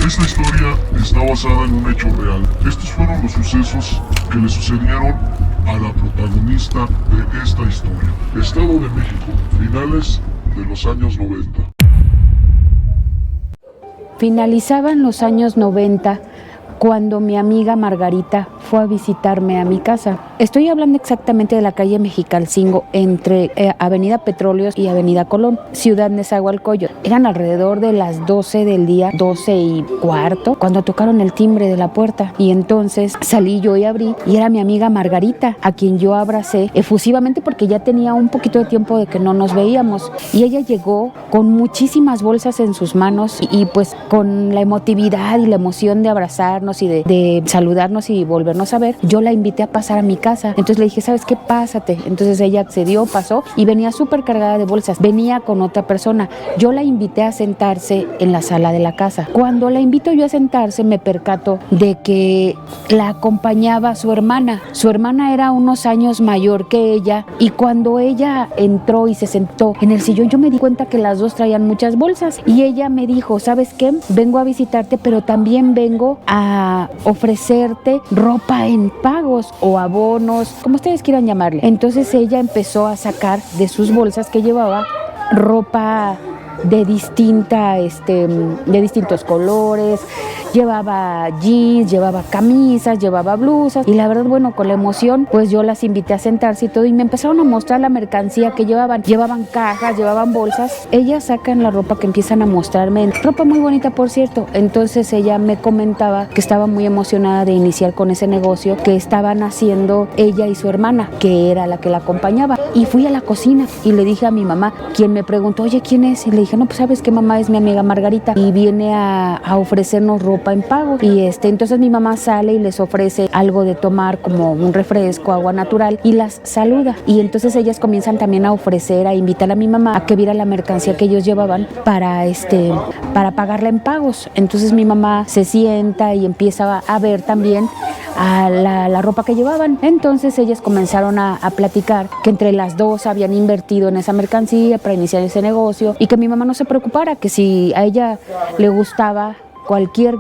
Esta historia está basada en un hecho real. Estos fueron los sucesos que le sucedieron a la protagonista de esta historia. Estado de México, finales de los años 90. Finalizaban los años 90 cuando mi amiga Margarita fue a visitarme a mi casa. Estoy hablando exactamente de la calle Mexicalcingo, entre Avenida Petróleos y Avenida Colón, Ciudad Nezahualcóyotl. Eran alrededor de las 12 del día, 12:15, cuando tocaron el timbre de la puerta. Y entonces salí yo y abrí, y era mi amiga Margarita, a quien yo abracé efusivamente porque ya tenía un poquito de tiempo de que no nos veíamos. Y ella llegó con muchísimas bolsas en sus manos y pues con la emotividad y la emoción de abrazarnos y de saludarnos y volvernos a ver. Yo la invité a pasar a mi casa. Entonces le dije, ¿sabes qué? Pásate. Entonces ella accedió, pasó y venía súper cargada de bolsas. Venía con otra persona. Yo la invité a sentarse en la sala de la casa. Cuando la invito yo a sentarse, me percato de que la acompañaba su hermana. Su hermana era unos años mayor que ella, y cuando ella entró y se sentó en el sillón, yo me di cuenta que las dos traían muchas bolsas. Y ella me dijo, ¿sabes qué? Vengo a visitarte, pero también vengo a ofrecerte ropa en pagos o abonos, como ustedes quieran llamarle. Entonces ella empezó a sacar de sus bolsas que llevaba ropa de distintos colores, llevaba jeans, llevaba camisas, llevaba blusas, y la verdad, bueno, con la emoción, pues yo las invité a sentarse y todo, y me empezaron a mostrar la mercancía que llevaban cajas, llevaban bolsas. Ellas sacan la ropa que empiezan a mostrarme, ropa muy bonita, por cierto. Entonces ella me comentaba que estaba muy emocionada de iniciar con ese negocio que estaban haciendo ella y su hermana, que era la que la acompañaba. Y fui a la cocina y le dije a mi mamá, quien me preguntó, oye, ¿quién es? Y le dije, no, pues sabes que mamá, es mi amiga Margarita y viene a ofrecernos ropa en pago. Y entonces mi mamá sale y les ofrece algo de tomar, como un refresco, agua natural, y las saluda. Y entonces ellas comienzan también a ofrecer, a invitar a mi mamá a que viera la mercancía que ellos llevaban para pagarla en pagos. Entonces mi mamá se sienta y empieza a ver también a la ropa que llevaban. Entonces ellas comenzaron a platicar que entre las dos habían invertido en esa mercancía para iniciar ese negocio, y que mi mamá no se preocupara, que si a ella le gustaba cualquier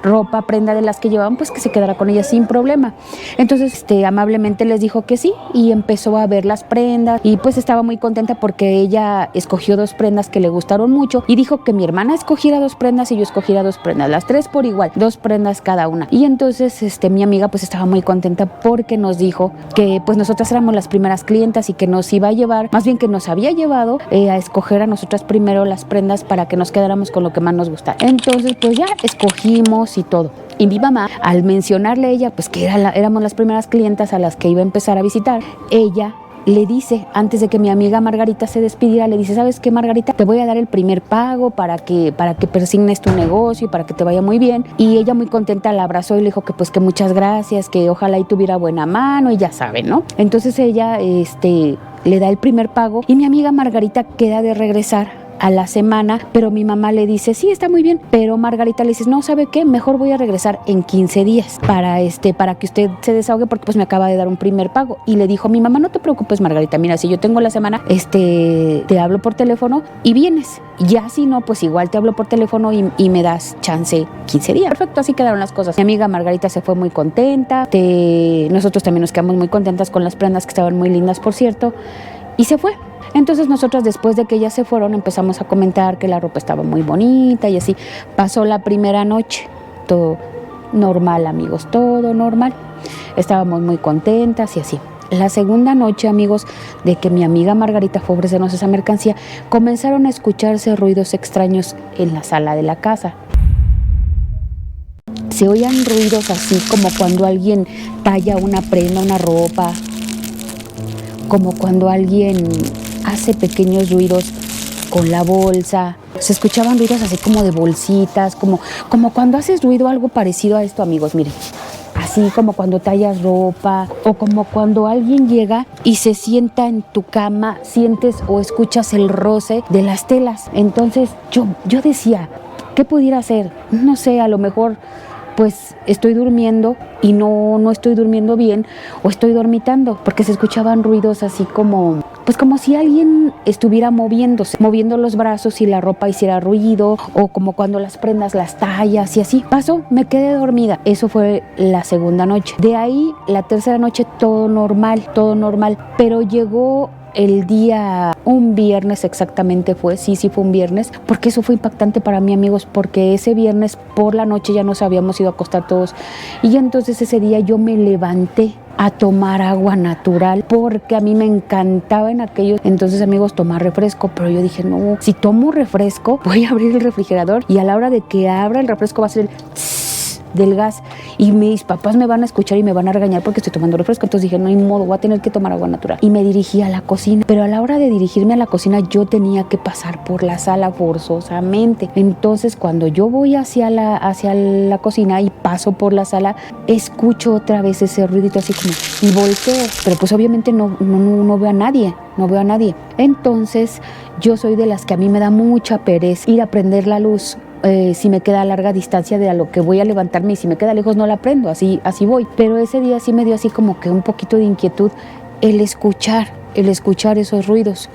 ropa, prenda de las que llevaban, pues que se quedara con ella sin problema. Entonces amablemente les dijo que sí, y empezó a ver las prendas, y pues estaba muy contenta porque ella escogió 2 prendas que le gustaron mucho, y dijo que mi hermana escogiera 2 prendas y yo escogiera 2 prendas, las 3 por igual, 2 prendas cada una. Y entonces mi amiga pues estaba muy contenta porque nos dijo que pues nosotras éramos las primeras clientas y que nos iba a llevar, más bien que nos había llevado a escoger a nosotras primero las prendas para que nos quedáramos con lo que más nos gustara. Entonces pues ya escogimos y todo. Y mi mamá, al mencionarle a ella pues que éramos las primeras clientas a las que iba a empezar a visitar, ella le dice, antes de que mi amiga Margarita se despidiera, le dice, ¿sabes qué, Margarita? Te voy a dar el primer pago para que persignes tu negocio y para que te vaya muy bien. Y ella muy contenta la abrazó y le dijo que pues que muchas gracias, que ojalá y tuviera buena mano, y ya saben, ¿no? Entonces ella le da el primer pago, y mi amiga Margarita queda de regresar a la semana, pero mi mamá le dice, sí, está muy bien, pero Margarita le dice, no, ¿sabe qué? Mejor voy a regresar en 15 días para que usted se desahogue, porque pues me acaba de dar un primer pago. Y le dijo mi mamá, no te preocupes, Margarita, mira, si yo tengo la semana, te hablo por teléfono y vienes. Ya si no, pues igual te hablo por teléfono y me das chance 15 días. Perfecto, así quedaron las cosas. Mi amiga Margarita se fue muy contenta, nosotros también nos quedamos muy contentas con las prendas, que estaban muy lindas, por cierto, y se fue. Entonces nosotras, después de que ellas se fueron, empezamos a comentar que la ropa estaba muy bonita y así. Pasó la primera noche, todo normal, amigos, todo normal. Estábamos muy contentas y así. La segunda noche, amigos, de que mi amiga Margarita fue a ofrecernos esa mercancía, comenzaron a escucharse ruidos extraños en la sala de la casa. Se oían ruidos así como cuando alguien talla una prenda, una ropa, como cuando alguien hace pequeños ruidos con la bolsa. Se escuchaban ruidos así como de bolsitas, como cuando haces ruido, algo parecido a esto, amigos, miren. Así como cuando tallas ropa, o como cuando alguien llega y se sienta en tu cama, sientes o escuchas el roce de las telas. Entonces yo decía, ¿qué pudiera hacer? No sé, a lo mejor pues estoy durmiendo y no estoy durmiendo bien, o estoy dormitando, porque se escuchaban ruidos así como pues como si alguien estuviera moviéndose, moviendo los brazos y la ropa hiciera ruido, o como cuando las prendas las tallas y así. Pasó, me quedé dormida. Eso fue la segunda noche. De ahí, la tercera noche, todo normal, pero llegó el día, un viernes exactamente fue, sí fue un viernes, porque eso fue impactante para mí, amigos, porque ese viernes por la noche ya nos habíamos ido a acostar todos, y entonces ese día yo me levanté a tomar agua natural, porque a mí me encantaba en aquellos entonces, amigos, tomar refresco, pero yo dije, no, si tomo refresco, voy a abrir el refrigerador y a la hora de que abra el refresco va a ser el del gas y mis papás me van a escuchar y me van a regañar porque estoy tomando refresco. Entonces dije, no hay modo, voy a tener que tomar agua natural, y me dirigí a la cocina, pero a la hora de dirigirme a la cocina yo tenía que pasar por la sala forzosamente. Entonces cuando yo voy hacia la cocina y paso por la sala, escucho otra vez ese ruidito así como, y volteo, pero pues obviamente no veo a nadie, Entonces yo soy de las que a mí me da mucha pereza ir a prender la luz. Si me queda a larga distancia de a lo que voy a levantarme, y si me queda lejos no la prendo, así voy. Pero ese día sí me dio así como que un poquito de inquietud el escuchar esos ruidos.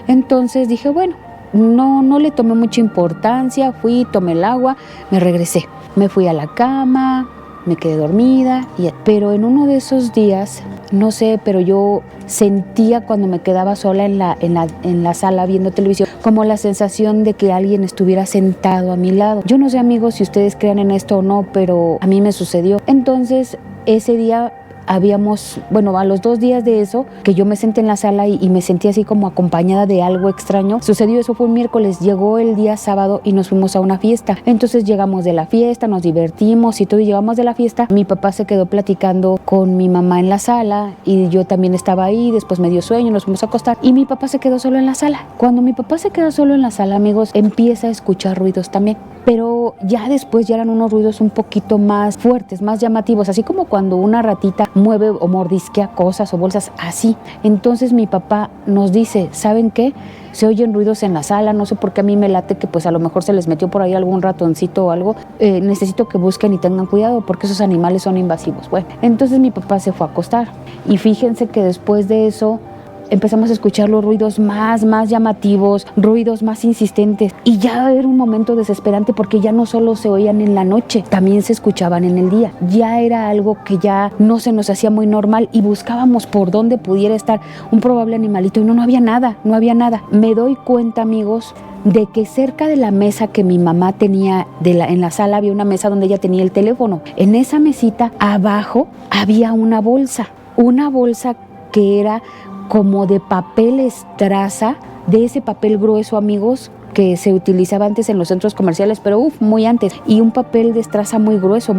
Entonces dije, bueno, no le tomé mucha importancia, fui, tomé el agua, me regresé, me fui a la cama, me quedé dormida, pero en uno de esos días, no sé, pero yo sentía cuando me quedaba sola en la sala viendo televisión, como la sensación de que alguien estuviera sentado a mi lado. Yo no sé, amigos, si ustedes crean en esto o no, pero a mí me sucedió. Entonces, ese día a los 2 días de eso, que yo me senté en la sala y me sentí así como acompañada de algo extraño. Sucedió, eso fue un miércoles, llegó el día sábado y nos fuimos a una fiesta. Entonces llegamos de la fiesta, nos divertimos y todo, y llegamos de la fiesta. Mi papá se quedó platicando con mi mamá en la sala y yo también estaba ahí. Después me dio sueño, nos fuimos a acostar y mi papá se quedó solo en la sala. Cuando mi papá se quedó solo en la sala, amigos, empieza a escuchar ruidos también, pero ya después ya eran unos ruidos un poquito más fuertes, más llamativos, así como cuando una ratita mueve o mordisquea cosas o bolsas, así. Entonces mi papá nos dice, ¿saben qué? Se oyen ruidos en la sala, no sé por qué a mí me late que pues a lo mejor se les metió por ahí algún ratoncito o algo. Necesito que busquen y tengan cuidado porque esos animales son invasivos. Bueno, entonces mi papá se fue a acostar y fíjense que después de eso empezamos a escuchar los ruidos más llamativos, ruidos más insistentes, y ya era un momento desesperante porque ya no solo se oían en la noche, también se escuchaban en el día. Ya era algo que ya no se nos hacía muy normal y buscábamos por dónde pudiera estar un probable animalito y no había nada. Me doy cuenta, amigos, de que cerca de la mesa que mi mamá tenía en la sala había una mesa donde ella tenía el teléfono. En esa mesita abajo había una bolsa que era como de papel estraza, de ese papel grueso, amigos, que se utilizaba antes en los centros comerciales, pero muy antes, y un papel de estraza muy grueso,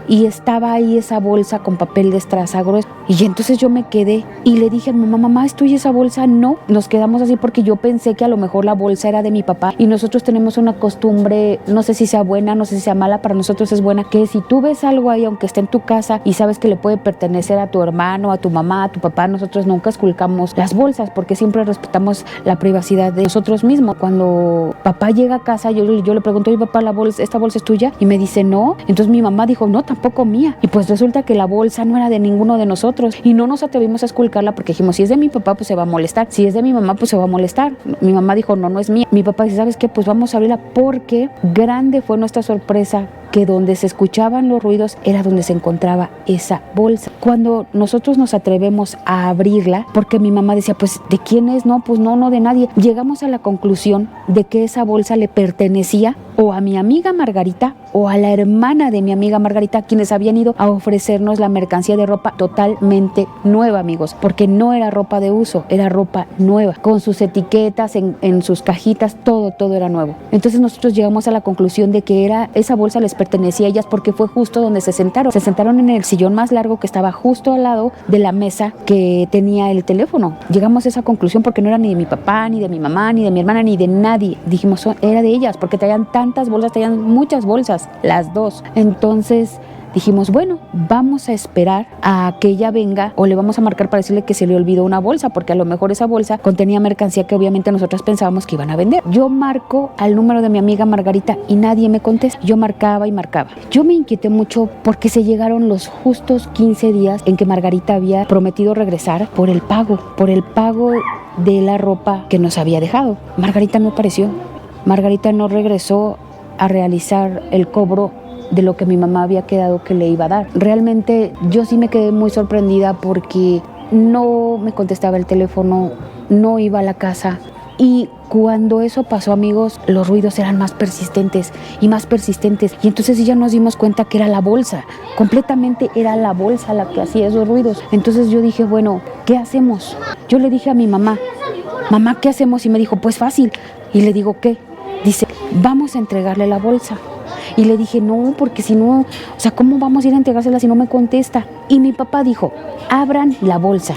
y estaba ahí esa bolsa con papel de estraza grueso, y entonces yo me quedé y le dije a mi mamá, mamá, ¿es tuya esa bolsa? No, nos quedamos así porque yo pensé que a lo mejor la bolsa era de mi papá, y nosotros tenemos una costumbre, no sé si sea buena, no sé si sea mala, para nosotros es buena, que si tú ves algo ahí, aunque esté en tu casa, y sabes que le puede pertenecer a tu hermano, a tu mamá, a tu papá, nosotros nunca esculcamos las bolsas, porque siempre respetamos la privacidad de nosotros mismos. Cuando papá llega a casa, yo le pregunto, oye papá, ¿esta bolsa es tuya? Y me dice, no. Entonces mi mamá dijo, no, tampoco mía. Y pues resulta que la bolsa no era de ninguno de nosotros. Y no nos atrevimos a esculcarla porque dijimos, si es de mi papá, pues se va a molestar. Si es de mi mamá, pues se va a molestar. Mi mamá dijo, no es mía. Mi papá dice, ¿sabes qué? Pues vamos a abrirla, porque grande fue nuestra sorpresa que donde se escuchaban los ruidos era donde se encontraba esa bolsa. Cuando nosotros nos atrevemos a abrirla, porque mi mamá decía, pues ¿de quién es? No, pues no de nadie. Llegamos a la conclusión de que esa bolsa le pertenecía o a mi amiga Margarita o a la hermana de mi amiga Margarita, quienes habían ido a ofrecernos la mercancía de ropa totalmente nueva, amigos, porque no era ropa de uso, era ropa nueva, con sus etiquetas en sus cajitas, todo era nuevo. Entonces nosotros llegamos a la conclusión de que esa bolsa les pertenecía a ellas porque fue justo donde se sentaron. Se sentaron en el sillón más largo que estaba justo al lado de la mesa que tenía el teléfono. Llegamos a esa conclusión porque no era ni de mi papá, ni de mi mamá, ni de mi hermana, ni de nadie. Dijimos, era de ellas, porque traían tantas bolsas, traían muchas bolsas, las dos. Entonces dijimos, bueno, vamos a esperar a que ella venga o le vamos a marcar para decirle que se le olvidó una bolsa, porque a lo mejor esa bolsa contenía mercancía que obviamente nosotras pensábamos que iban a vender. Yo marco al número de mi amiga Margarita y nadie me contesta. Yo marcaba y marcaba. Yo me inquieté mucho porque se llegaron los justos 15 días en que Margarita había prometido regresar por el pago de la ropa que nos había dejado. Margarita no apareció. Margarita no regresó a realizar el cobro de lo que mi mamá había quedado que le iba a dar. Realmente yo sí me quedé muy sorprendida porque no me contestaba el teléfono, no iba a la casa. Y cuando eso pasó, amigos, los ruidos eran más persistentes y más persistentes. Y entonces ya nos dimos cuenta que era la bolsa. Completamente era la bolsa la que hacía esos ruidos. Entonces yo dije, bueno, ¿qué hacemos? Yo le dije a mi mamá, mamá, ¿qué hacemos? Y me dijo, pues fácil. Y le digo, ¿qué? Dice, vamos a entregarle la bolsa. Y le dije, no, porque si no, o sea, ¿cómo vamos a ir a entregársela si no me contesta? Y mi papá dijo, abran la bolsa.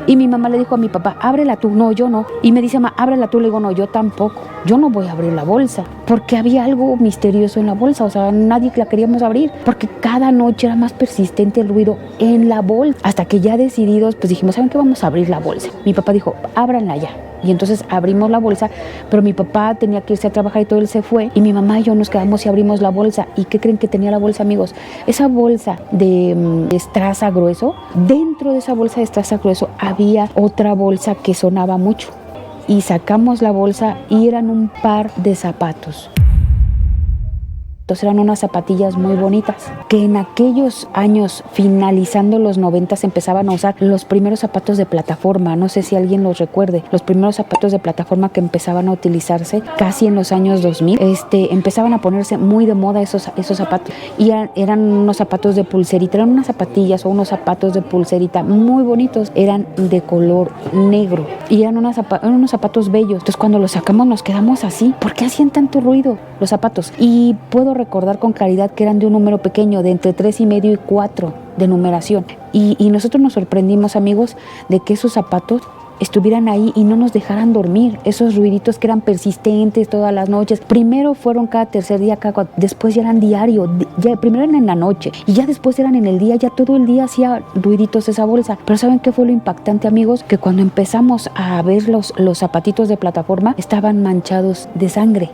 Y mi mamá le dijo a mi papá, ábrela tú. No, yo no. Y me dice, mamá, ábrela tú. Le digo, no, yo tampoco. Yo no voy a abrir la bolsa. Porque había algo misterioso en la bolsa. O sea, nadie la queríamos abrir. Porque cada noche era más persistente el ruido en la bolsa. Hasta que ya decididos, pues dijimos, ¿saben qué? Vamos a abrir la bolsa. Mi papá dijo, ábranla ya. Y entonces abrimos la bolsa, pero mi papá tenía que irse a trabajar y todo él se fue. Y mi mamá y yo nos quedamos y abrimos la bolsa. ¿Y qué creen que tenía la bolsa, amigos? Esa bolsa de estraza grueso. Dentro de esa bolsa de estraza grueso había otra bolsa que sonaba mucho. Y sacamos la bolsa y eran un par de zapatos. Entonces eran unas zapatillas muy bonitas, que en aquellos años, finalizando los 90, empezaban a usar los primeros zapatos de plataforma. No sé si alguien los recuerde. Los primeros zapatos de plataforma que empezaban a utilizarse casi en los años 2000. Empezaban a ponerse muy de moda esos zapatos. Y eran unos zapatos de pulserita, eran unas zapatillas o unos zapatos de pulserita muy bonitos. Eran de color negro y eran unos zapatos bellos. Entonces cuando los sacamos nos quedamos así. ¿Por qué hacían tanto ruido los zapatos? Y puedo recordar con claridad que eran de un número pequeño, de entre 3,5 y 4 de numeración. Y nosotros nos sorprendimos, amigos, de que esos zapatos estuvieran ahí y no nos dejaran dormir. Esos ruiditos que eran persistentes todas las noches. Primero fueron cada tercer día, después ya eran diario. Primero eran en la noche y ya después eran en el día. Ya todo el día hacía ruiditos esa bolsa. Pero ¿saben qué fue lo impactante, amigos? Que cuando empezamos a ver los zapatitos de plataforma, estaban manchados de sangre.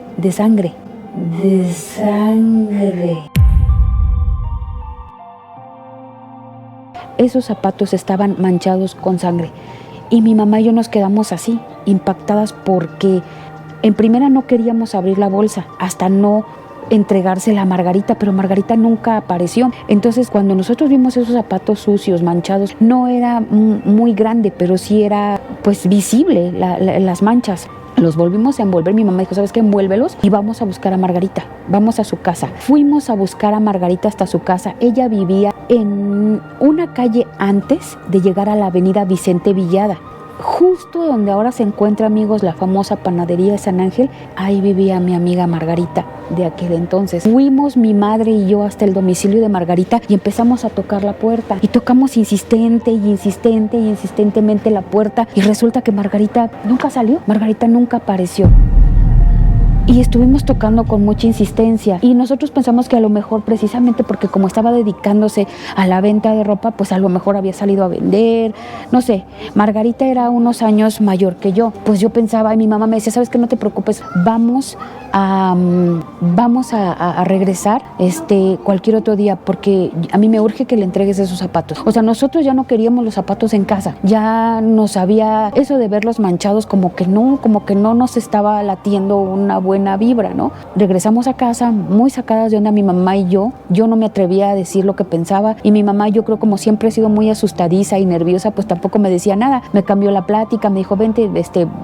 Esos zapatos estaban manchados con sangre. Y mi mamá y yo nos quedamos así, impactadas, porque en primera no queríamos abrir la bolsa hasta no entregársela a Margarita, pero Margarita nunca apareció. Entonces cuando nosotros vimos esos zapatos sucios, manchados, no era muy grande, pero sí era pues visible las manchas. Los volvimos a envolver. Mi mamá dijo, ¿sabes qué? Envuélvelos y vamos a buscar a Margarita. Vamos a su casa. Fuimos a buscar a Margarita hasta su casa. Ella vivía en una calle antes de llegar a la avenida Vicente Villada. Justo donde ahora se encuentra, amigos, la famosa panadería de San Ángel. Ahí vivía mi amiga Margarita de aquel entonces. Fuimos mi madre y yo hasta el domicilio de Margarita y empezamos a tocar la puerta. Y tocamos insistentemente la puerta. Y resulta que Margarita nunca salió. Margarita nunca apareció. Y estuvimos tocando con mucha insistencia y nosotros pensamos que a lo mejor, precisamente porque como estaba dedicándose a la venta de ropa, pues a lo mejor había salido a vender, no sé. Margarita era unos años mayor que yo, pues yo pensaba, y mi mamá me decía, ¿sabes qué? No te preocupes, vamos a regresar cualquier otro día, porque a mí me urge que le entregues esos zapatos. O sea, nosotros ya no queríamos los zapatos en casa, ya nos había eso de verlos manchados, como que no nos estaba latiendo una buena vibra, ¿no? Regresamos a casa muy sacadas de onda mi mamá y yo no me atrevía a decir lo que pensaba, y mi mamá, yo creo, como siempre he sido muy asustadiza y nerviosa, pues tampoco me decía nada. Me cambió la plática, me dijo, vente,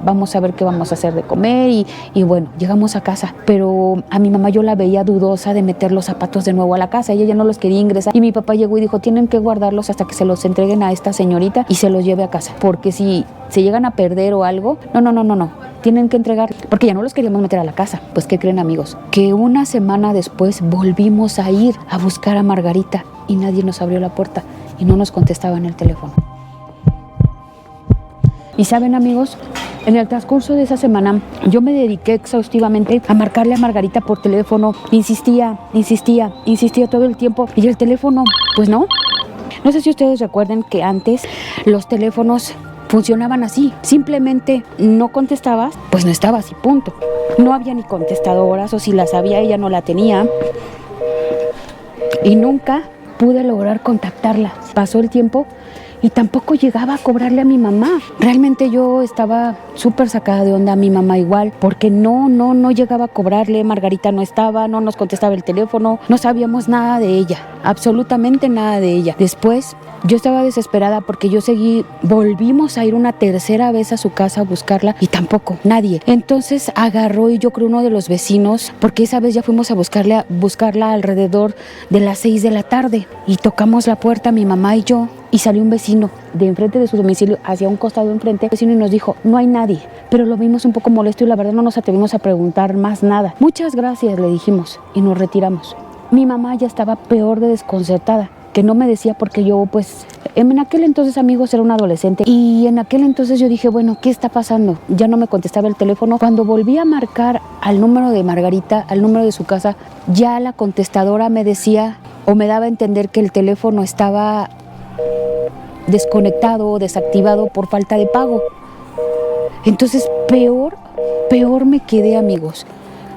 vamos a ver qué vamos a hacer de comer, y bueno, llegamos a casa, pero a mi mamá yo la veía dudosa de meter los zapatos de nuevo a la casa. Ella ya no los quería ingresar y mi papá llegó y dijo, tienen que guardarlos hasta que se los entreguen a esta señorita y se los lleve a casa, porque si se llegan a perder o algo, no, tienen que entregar, porque ya no los queríamos meter a la casa. Pues ¿qué creen, amigos? Que una semana después volvimos a ir a buscar a Margarita y nadie nos abrió la puerta y no nos contestaba en el teléfono. Y saben, amigos, en el transcurso de esa semana yo me dediqué exhaustivamente a marcarle a Margarita por teléfono. Insistía todo el tiempo y el teléfono, pues no. No sé si ustedes recuerden que antes los teléfonos funcionaban así, simplemente no contestabas, pues no estabas y punto. No había ni contestadoras, o si las había ella no la tenía, y nunca pude lograr contactarla. Pasó el tiempo y tampoco llegaba a cobrarle a mi mamá. Realmente yo estaba súper sacada de onda, a mi mamá igual, porque no llegaba a cobrarle. Margarita no estaba, no nos contestaba el teléfono, no sabíamos nada de ella, absolutamente nada de ella. Después yo estaba desesperada porque volvimos a ir una tercera vez a su casa a buscarla y tampoco, nadie. Entonces agarró, y yo creo uno de los vecinos, porque esa vez ya fuimos a buscarla alrededor de las 6 de la tarde y tocamos la puerta, mi mamá y yo, y salió un vecino de enfrente de su domicilio, hacia un costado enfrente, el vecino, y nos dijo, no hay nadie. Pero lo vimos un poco molesto y la verdad no nos atrevimos a preguntar más nada. Muchas gracias, le dijimos, y nos retiramos. Mi mamá ya estaba peor de desconcertada, que no me decía porque yo, pues, en aquel entonces, amigos, era un adolescente, y en aquel entonces yo dije, bueno, ¿qué está pasando? Ya no me contestaba el teléfono. Cuando volví a marcar al número de Margarita, al número de su casa, ya la contestadora me decía, o me daba a entender, que el teléfono estaba desconectado o desactivado por falta de pago. Entonces peor me quedé, amigos.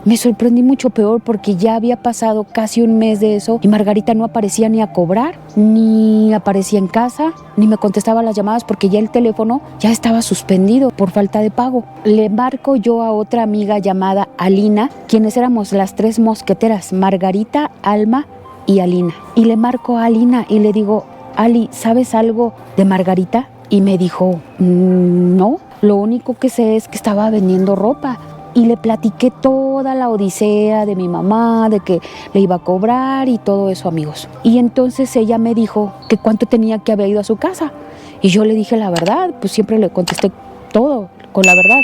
Me sorprendí mucho peor porque ya había pasado casi un mes de eso y Margarita no aparecía ni a cobrar, ni aparecía en casa, ni me contestaba las llamadas porque ya el teléfono ya estaba suspendido por falta de pago. Le marco yo a otra amiga llamada Alina, quienes éramos las 3 mosqueteras, Margarita, Alma y Alina. Y le marco a Alina y le digo, Ali, ¿sabes algo de Margarita? Y me dijo, no, lo único que sé es que estaba vendiendo ropa. Y le platiqué toda la odisea de mi mamá, de que le iba a cobrar y todo eso, amigos. Y entonces ella me dijo que cuánto tenía que haber ido a su casa. Y yo le dije la verdad, pues siempre le contesté todo con la verdad.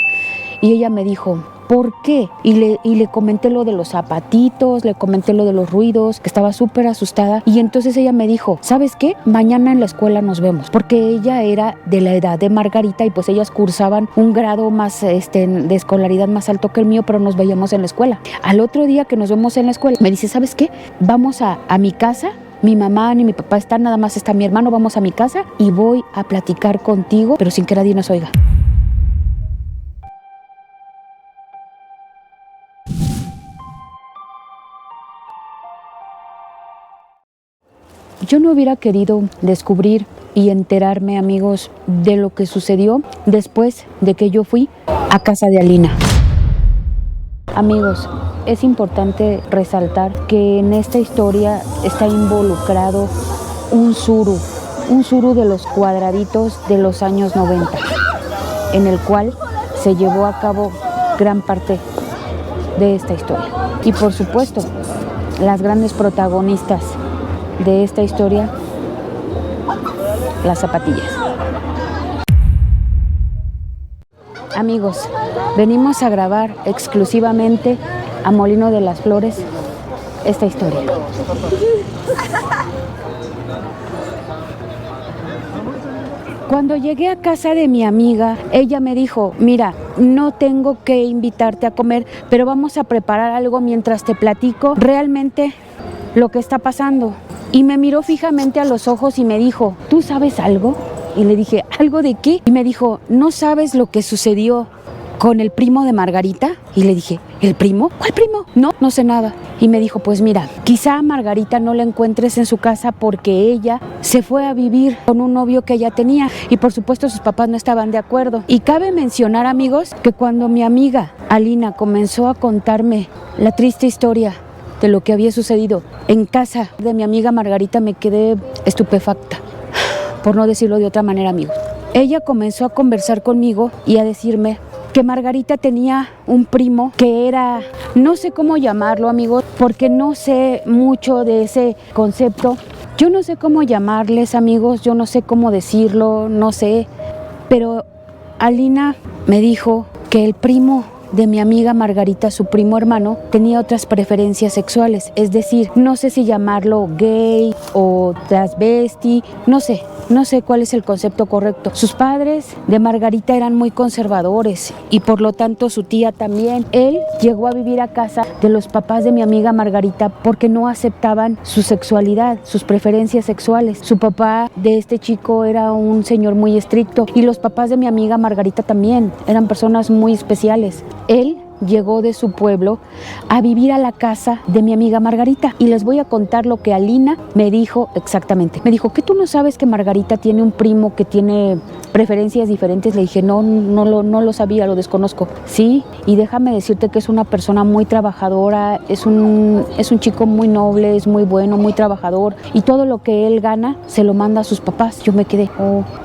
Y ella me dijo, ¿por qué? Y le comenté lo de los zapatitos, le comenté lo de los ruidos, que estaba súper asustada. Y entonces ella me dijo, ¿sabes qué? Mañana en la escuela nos vemos. Porque ella era de la edad de Margarita y pues ellas cursaban un grado más de escolaridad más alto que el mío, pero nos veíamos en la escuela. Al otro día que nos vemos en la escuela, me dice, ¿sabes qué? Vamos a mi casa. Mi mamá ni mi papá están, nada más está mi hermano, vamos a mi casa y voy a platicar contigo, pero sin que nadie nos oiga. Yo no hubiera querido descubrir y enterarme, amigos, de lo que sucedió después de que yo fui a casa de Alina. Amigos, es importante resaltar que en esta historia está involucrado un suru de los cuadraditos de los años 90, en el cual se llevó a cabo gran parte de esta historia. Y por supuesto, las grandes protagonistas de esta historia, las zapatillas. Amigos, venimos a grabar exclusivamente a Molino de las Flores esta historia. Cuando llegué a casa de mi amiga, ella me dijo, mira, no tengo que invitarte a comer, pero vamos a preparar algo mientras te platico realmente lo que está pasando. Y me miró fijamente a los ojos y me dijo, ¿tú sabes algo? Y le dije, ¿algo de qué? Y me dijo, ¿no sabes lo que sucedió con el primo de Margarita? Y le dije, ¿el primo? ¿Cuál primo? No sé nada. Y me dijo, pues mira, quizá a Margarita no la encuentres en su casa porque ella se fue a vivir con un novio que ella tenía y por supuesto sus papás no estaban de acuerdo. Y cabe mencionar, amigos, que cuando mi amiga Alina comenzó a contarme la triste historia de lo que había sucedido en casa de mi amiga Margarita, me quedé estupefacta, por no decirlo de otra manera, amigos. Ella comenzó a conversar conmigo y a decirme que Margarita tenía un primo que era, no sé cómo llamarlo, amigos, porque no sé mucho de ese concepto. Yo no sé cómo llamarles, amigos, yo no sé cómo decirlo, no sé, pero Alina me dijo que el primo de mi amiga Margarita, su primo hermano, tenía otras preferencias sexuales, es decir, no sé si llamarlo gay o transvesti, no sé cuál es el concepto correcto. Sus padres de Margarita eran muy conservadores y por lo tanto su tía también. Él llegó a vivir a casa de los papás de mi amiga Margarita porque no aceptaban su sexualidad, sus preferencias sexuales. Su papá de este chico era un señor muy estricto y los papás de mi amiga Margarita también eran personas muy especiales. Él llegó de su pueblo a vivir a la casa de mi amiga Margarita. Y les voy a contar lo que Alina me dijo exactamente. Me dijo, ¿que tú no sabes que Margarita tiene un primo que tiene preferencias diferentes? Le dije, no lo sabía, lo desconozco. Sí, y déjame decirte que es una persona muy trabajadora, es un chico muy noble, es muy bueno, muy trabajador, y todo lo que él gana se lo manda a sus papás. Yo me quedé,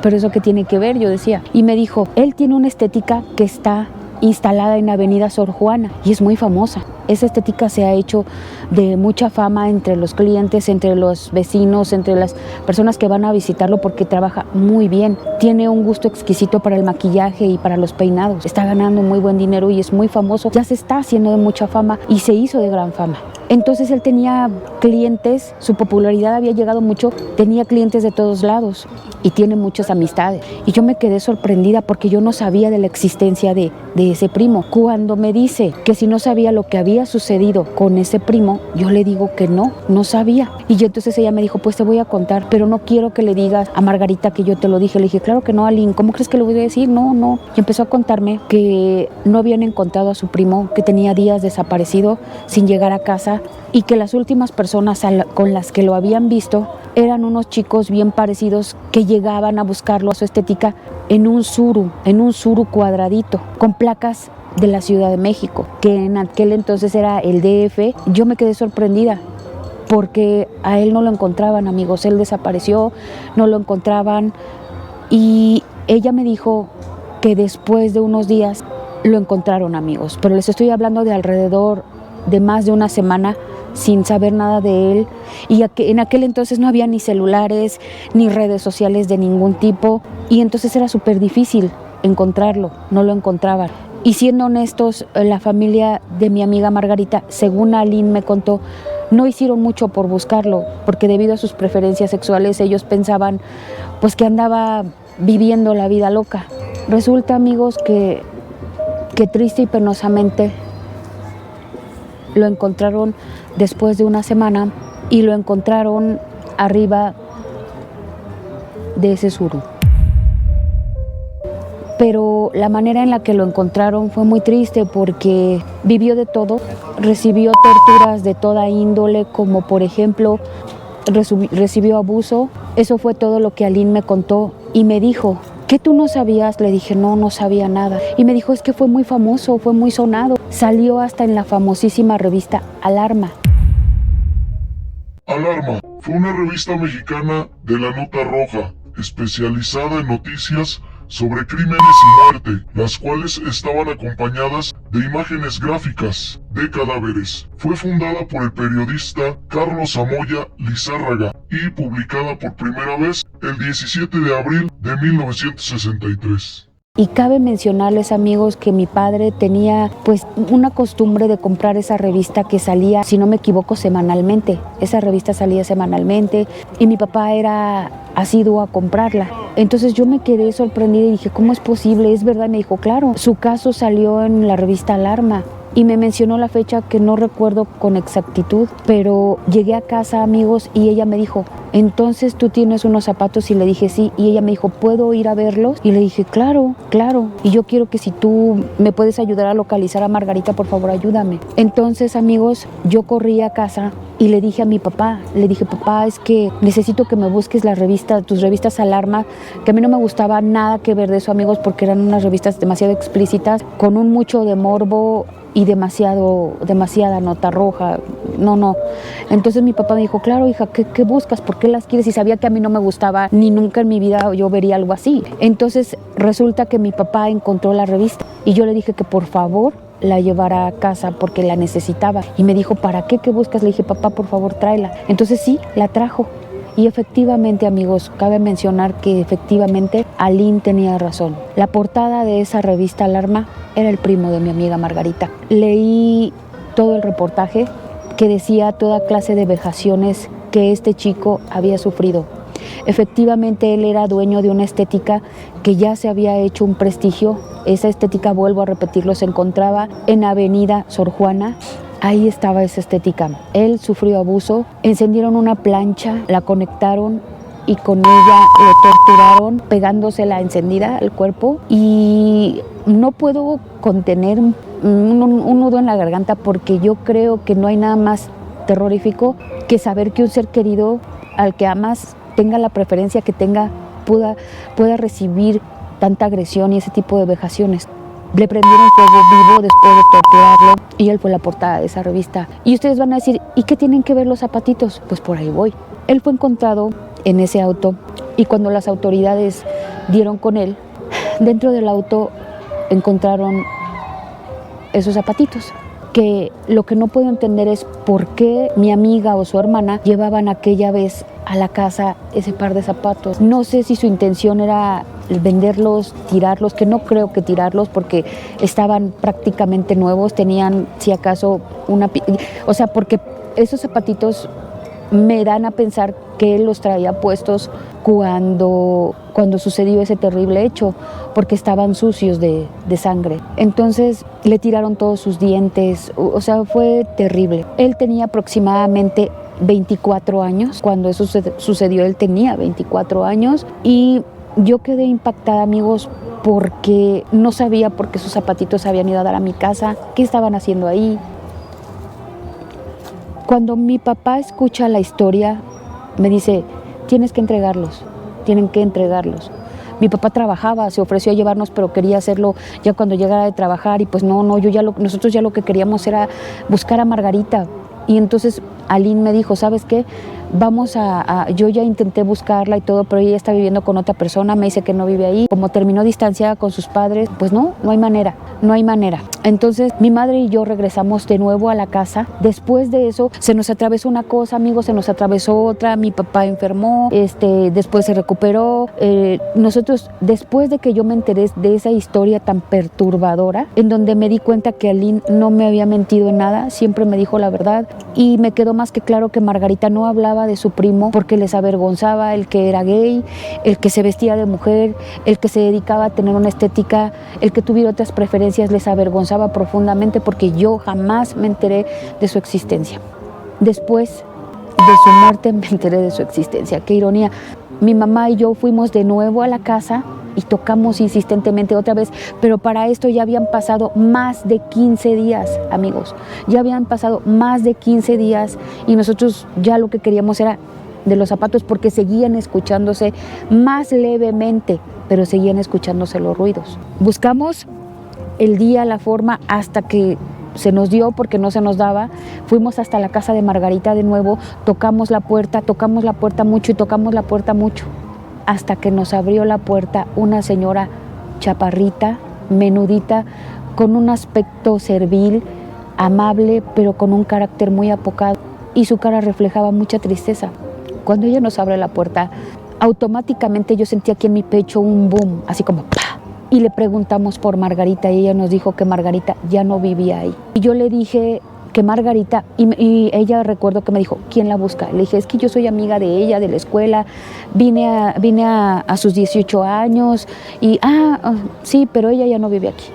pero ¿eso qué tiene que ver? Yo decía. Y me dijo, él tiene una estética que está instalada en Avenida Sor Juana y es muy famosa. Esa estética se ha hecho de mucha fama entre los clientes, entre los vecinos, entre las personas que van a visitarlo, porque trabaja muy bien. Tiene un gusto exquisito para el maquillaje y para los peinados. Está ganando muy buen dinero y es muy famoso. Ya se está haciendo de mucha fama y se hizo de gran fama. Entonces él tenía clientes, su popularidad había llegado mucho, tenía clientes de todos lados y tiene muchas amistades. Y yo me quedé sorprendida porque yo no sabía de la existencia de ese primo. Cuando me dice que si no sabía lo que había sucedido con ese primo, yo le digo que no sabía. Y entonces ella me dijo, pues te voy a contar, pero no quiero que le digas a Margarita que yo te lo dije. Le dije, claro que no, Aline, ¿cómo crees que le voy a decir? No. Y empezó a contarme que no habían encontrado a su primo, que tenía días desaparecido sin llegar a casa, y que las últimas personas con las que lo habían visto eran unos chicos bien parecidos que llegaban a buscarlo a su estética en un suru cuadradito, con placas de la Ciudad de México, que en aquel entonces era el DF. Yo me quedé sorprendida porque a él no lo encontraban, amigos. Él desapareció, no lo encontraban, y ella me dijo que después de unos días lo encontraron, amigos, pero les estoy hablando de alrededor de más de una semana sin saber nada de él. Y en aquel entonces no había ni celulares ni redes sociales de ningún tipo, y entonces era súper difícil encontrarlo, no lo encontraban. Y siendo honestos, la familia de mi amiga Margarita, según Aline me contó, no hicieron mucho por buscarlo, porque debido a sus preferencias sexuales ellos pensaban pues que andaba viviendo la vida loca. Resulta, amigos, que triste y penosamente lo encontraron después de una semana, y lo encontraron arriba de ese suru. Pero la manera en la que lo encontraron fue muy triste, porque vivió de todo, recibió torturas de toda índole, como por ejemplo recibió abuso. Eso fue todo lo que Aline me contó, y me dijo, ¿qué tú no sabías? Le dije, no sabía nada. Y me dijo, es que fue muy famoso, fue muy sonado. Salió hasta en la famosísima revista Alarma. Alarma fue una revista mexicana de la Nota Roja, especializada en noticias sobre crímenes y muerte, las cuales estaban acompañadas de imágenes gráficas de cadáveres. Fue fundada por el periodista Carlos Amoya Lizárraga y publicada por primera vez el 17 de abril de 1963. Y cabe mencionarles, amigos, que mi padre tenía pues una costumbre de comprar esa revista que salía, si no me equivoco, semanalmente. Esa revista salía semanalmente y mi papá era asiduo a comprarla. Entonces yo me quedé sorprendida y dije, ¿cómo es posible? ¿Es verdad? Me dijo, claro, su caso salió en la revista Alarma. Y me mencionó la fecha que no recuerdo con exactitud, pero llegué a casa, amigos, y ella me dijo, entonces tú tienes unos zapatos, y le dije sí, y ella me dijo, ¿puedo ir a verlos? Y le dije, claro, y yo quiero que si tú me puedes ayudar a localizar a Margarita, por favor ayúdame. Entonces, amigos, yo corrí a casa y le dije a mi papá, le dije, papá, es que necesito que me busques tus revistas Alarma, que a mí no me gustaba nada que ver de eso, amigos, porque eran unas revistas demasiado explícitas, con un mucho de morbo y demasiada nota roja. No. Entonces mi papá me dijo, claro, hija, ¿qué buscas? ¿Por qué las quieres? Y sabía que a mí no me gustaba, ni nunca en mi vida yo vería algo así. Entonces resulta que mi papá encontró la revista y yo le dije que por favor la llevara a casa porque la necesitaba. Y me dijo, ¿para qué? ¿Qué buscas? Le dije, papá, por favor, tráela. Entonces sí, la trajo. Y efectivamente, amigos, cabe mencionar que efectivamente Aline tenía razón. La portada de esa revista Alarma era el primo de mi amiga Margarita. Leí todo el reportaje que decía toda clase de vejaciones que este chico había sufrido. Efectivamente, él era dueño de una estética que ya se había hecho un prestigio. Esa estética, vuelvo a repetirlo, se encontraba en Avenida Sor Juana. Ahí estaba esa estética. Él sufrió abuso, encendieron una plancha, la conectaron y con ella lo torturaron pegándose la encendida al cuerpo, y no puedo contener un nudo en la garganta, porque yo creo que no hay nada más terrorífico que saber que un ser querido al que amas tenga la preferencia que tenga, pueda recibir tanta agresión y ese tipo de vejaciones. Le prendieron fuego vivo después de torturarlo y él fue la portada de esa revista. Y ustedes van a decir, ¿y qué tienen que ver los zapatitos? Pues por ahí voy. Él fue encontrado en ese auto y cuando las autoridades dieron con él, dentro del auto encontraron esos zapatitos. Que lo que no puedo entender es por qué mi amiga o su hermana llevaban aquella vez a la casa ese par de zapatos. No sé si su intención era venderlos, tirarlos, que no creo que tirarlos porque estaban prácticamente nuevos, tenían si acaso porque esos zapatitos me dan a pensar que él los traía puestos cuando sucedió ese terrible hecho, porque estaban sucios de sangre. Entonces le tiraron todos sus dientes, o sea, fue terrible. Él tenía aproximadamente 24 años, cuando eso sucedió él tenía 24 años y yo quedé impactada, amigos, porque no sabía por qué sus zapatitos habían ido a dar a mi casa, qué estaban haciendo ahí. Cuando mi papá escucha la historia, me dice, tienen que entregarlos. Mi papá trabajaba, se ofreció a llevarnos, pero quería hacerlo ya cuando llegara de trabajar y pues nosotros ya lo que queríamos era buscar a Margarita. Y entonces Aline me dijo, ¿sabes qué? Yo ya intenté buscarla y todo, pero ella está viviendo con otra persona, me dice que no vive ahí. Como terminó distanciada con sus padres, pues no hay manera. Entonces mi madre y yo regresamos de nuevo a la casa. Después de eso se nos atravesó una cosa, amigos, se nos atravesó otra, mi papá enfermó, después se recuperó. Nosotros, después de que yo me enteré de esa historia tan perturbadora, en donde me di cuenta que Aline no me había mentido en nada, siempre me dijo la verdad y me quedó más que claro que Margarita no hablaba de su primo porque les avergonzaba el que era gay, el que se vestía de mujer, el que se dedicaba a tener una estética, el que tuviera otras preferencias, les avergonzaba profundamente porque yo jamás me enteré de su existencia. Después de su muerte me enteré de su existencia. Qué ironía. Mi mamá y yo fuimos de nuevo a la casa y tocamos insistentemente otra vez, pero para esto ya habían pasado más de 15 días, amigos. Ya habían pasado más de 15 días y nosotros ya lo que queríamos era de los zapatos porque seguían escuchándose más levemente, pero seguían escuchándose los ruidos. Buscamos el día, la forma, hasta que se nos dio porque no se nos daba. Fuimos hasta la casa de Margarita de nuevo, tocamos la puerta mucho y tocamos la puerta mucho, hasta que nos abrió la puerta una señora chaparrita, menudita, con un aspecto servil, amable, pero con un carácter muy apocado, y su cara reflejaba mucha tristeza. Cuando ella nos abre la puerta, automáticamente yo sentí aquí en mi pecho un boom, así como ¡pah! Y le preguntamos por Margarita y ella nos dijo que Margarita ya no vivía ahí. Y yo le dije que Margarita, y ella recuerdo que me dijo, ¿quién la busca? Le dije, es que yo soy amiga de ella, de la escuela, vine a sus 18 años, y sí, pero ella ya no vive aquí.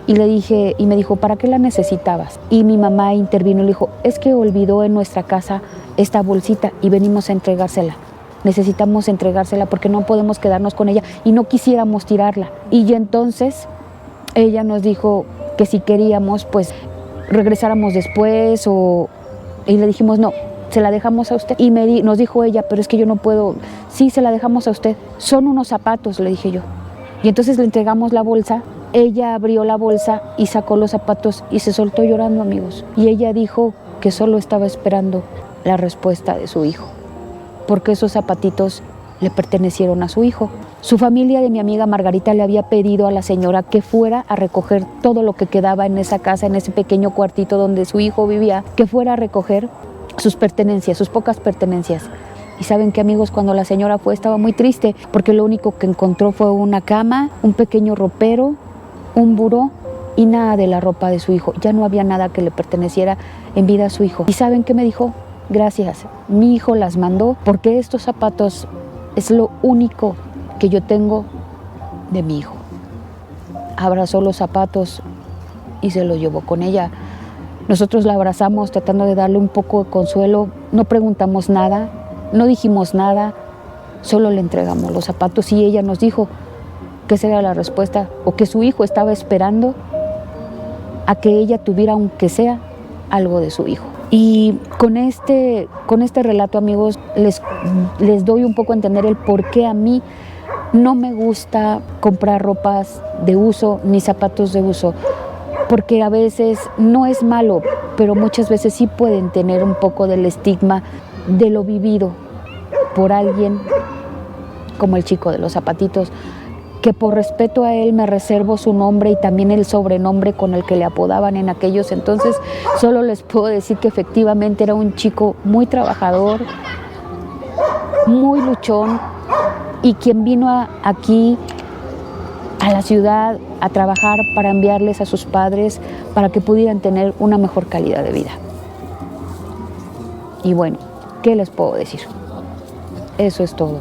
Y le dije, y me dijo, ¿para qué la necesitabas? Y mi mamá intervino y le dijo, es que olvidó en nuestra casa esta bolsita y venimos a entregársela. Necesitamos entregársela porque no podemos quedarnos con ella y no quisiéramos tirarla. Y entonces ella nos dijo que si queríamos, pues regresáramos después y le dijimos, no, se la dejamos a usted. Y nos dijo ella, pero es que yo no puedo. Sí, se la dejamos a usted. Son unos zapatos, le dije yo. Y entonces le entregamos la bolsa. Ella abrió la bolsa y sacó los zapatos y se soltó llorando, amigos. Y ella dijo que solo estaba esperando la respuesta de su hijo, porque esos zapatitos le pertenecieron a su hijo. Su familia de mi amiga Margarita le había pedido a la señora que fuera a recoger todo lo que quedaba en esa casa, en ese pequeño cuartito donde su hijo vivía, que fuera a recoger sus pertenencias, sus pocas pertenencias. Y saben que, amigos, cuando la señora fue estaba muy triste porque lo único que encontró fue una cama, un pequeño ropero, un buró y nada de la ropa de su hijo. Ya no había nada que le perteneciera en vida a su hijo. ¿Y saben qué me dijo? Gracias, mi hijo las mandó porque estos zapatos es lo único que yo tengo de mi hijo. Abrazó los zapatos y se los llevó con ella. Nosotros la abrazamos tratando de darle un poco de consuelo. No preguntamos nada, no dijimos nada, solo le entregamos los zapatos y ella nos dijo que esa era la respuesta o que su hijo estaba esperando a que ella tuviera, aunque sea, algo de su hijo. Y con este relato, amigos, les doy un poco a entender el por qué a mí no me gusta comprar ropas de uso ni zapatos de uso, porque a veces no es malo, pero muchas veces sí pueden tener un poco del estigma de lo vivido por alguien como el chico de los zapatitos, que por respeto a él me reservo su nombre y también el sobrenombre con el que le apodaban en aquellos entonces. Solo les puedo decir que efectivamente era un chico muy trabajador, muy luchón, y quien vino aquí a la ciudad a trabajar para enviarles a sus padres para que pudieran tener una mejor calidad de vida. Y bueno, ¿qué les puedo decir? Eso es todo.